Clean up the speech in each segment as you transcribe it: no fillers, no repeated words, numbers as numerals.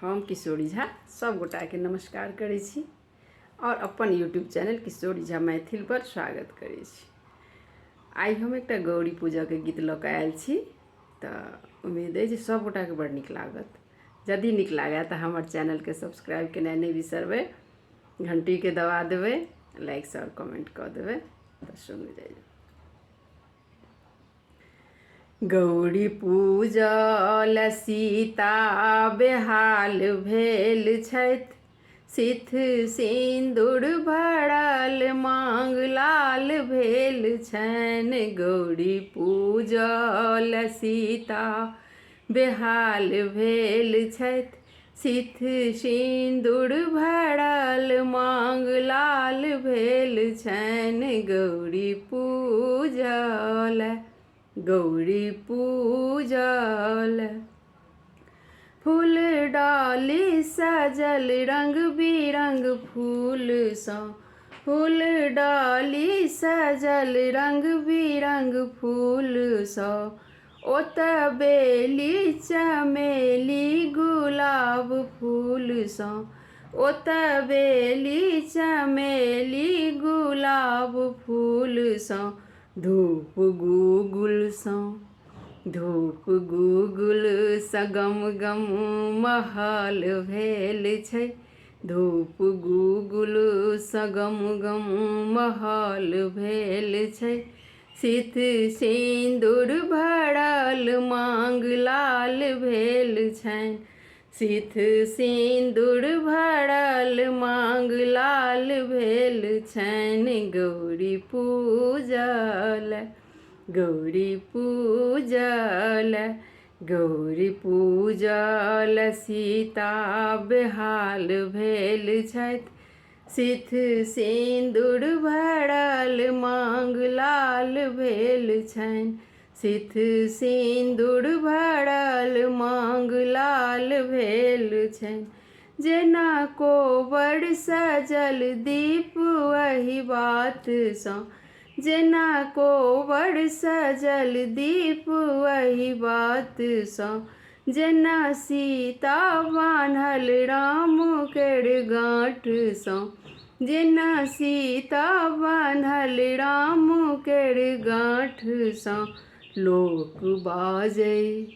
हम किशोरी झा सब गोटा के नमस्कार करै छी और अपन यूट्यूब चैनल किशोरी झा मैथिल पर स्वागत करै छी। आई हम एक गौरी पूजा के गीत लऽ कऽ आयल छी, तऽ उम्मीद है जे सब गोटा के बड़ नीक लागत। यदि नीक लागे तऽ हमर चैनल के सब्सक्राइब केनाइ नहीं बिसरबै, घंटी के दबा देबै, लाइक शेयर कमेंट कऽ देबै। तऽ सुन जाइए। गौरी पूजल सीता बेहाल भेल छथि, सिथ सिन्दूर भरल मांग लाल भेल छनि। गौरी पूजल सीता बेहाल भेल छथि, सिथ सिन्दूर भरल मांग लाल भेल छनि। गौरी पूजल फूल डाली सजल रंग बिरंग फूल सँ, फूल डाली सजल रंग बिरंग फूल सँ। ओतऽ बेली चमेली गुलाब फूल सँ, ओतऽ बेली चमेली गुलाब फूल सँ। धूप गूगुल सँ गम गम महल भेल छै। धूप गूगुल सँ गम गम महल भेल छै। सिथ सिन्दूर भरल मांग लाल भेल छनि, सिथ सिन्दूर भरल मांग लाल भेल छनि। गौरी पूजल सीता बेहाल भेल छथि, सिथ सिन्दूर भरल मांग लाल भेल छनि। सिथ सिन्दूर भरल मांग लाल भेल छनि। जेना कोबर सजल दीप वही बात सँ, जेना कोबर सजल दीप वही बात सँ। जेना सीता बान्हल राम केर गाँठ सँ, जेना सीता बान्हल राम केर गाँठ सँ। लोक बाजै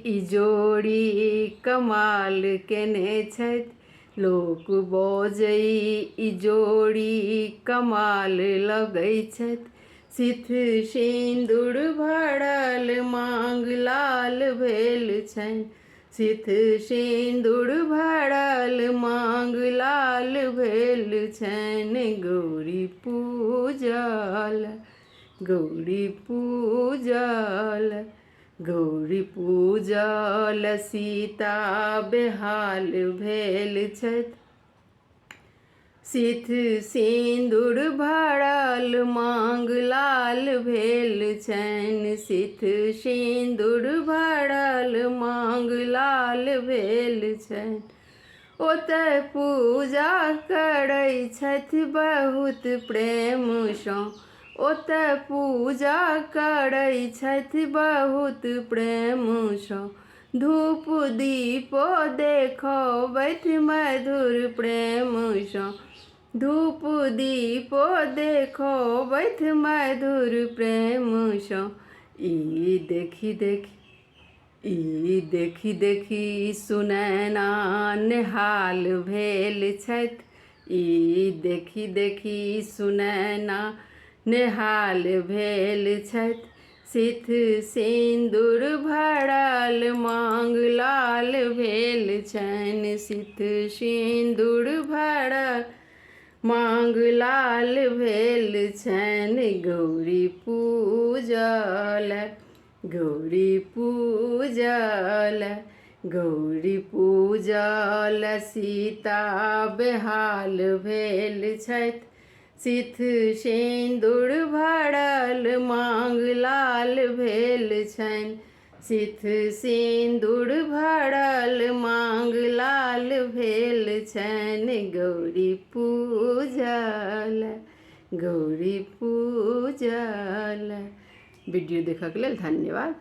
ई जोड़ी कमाल केने छथि। लोक बजै ई जोड़ी कमाल लगै छथि। सिथ सिन्दूर भरल मांग लाल भेल छनि, सिथ सिन्दूर भरल मांग लाल भेल छनि। गौरी पूजल सीता बेहाल भेल छथि, सिथ सिन्दूर भरल मांग लाल भेल छनि। सिथ सिन्दूर भरल मांग लाल भेल छनि। ओतऽ पूजा करै छथि बहुत प्रेम सँ, ओतऽ पूजा करै छथि बहुत प्रेम सँ। धूप दीपो देखबैत मधुर प्रेम सँ, धूप दीपो देखबैत मधुर प्रेम सँ। ई देखी सुनैना नेहाल भेल छथि, ई देखी सुनैना नेहाल भेल छथि। सिथ सिन्दूर भरल मांग लाल भेल छनि, सिथ सिन्दूर भरल मांग लाल भेल छनि। गौरी पूजल सीता बेहाल भेल छथि, सिथ सिन्दूर भरल मांग लाल भेल छनि। सिथ सिन्दूर भरल मांग लाल भेल छनि। गौरी पूजल। वीडियो देखक लेल धन्यवाद।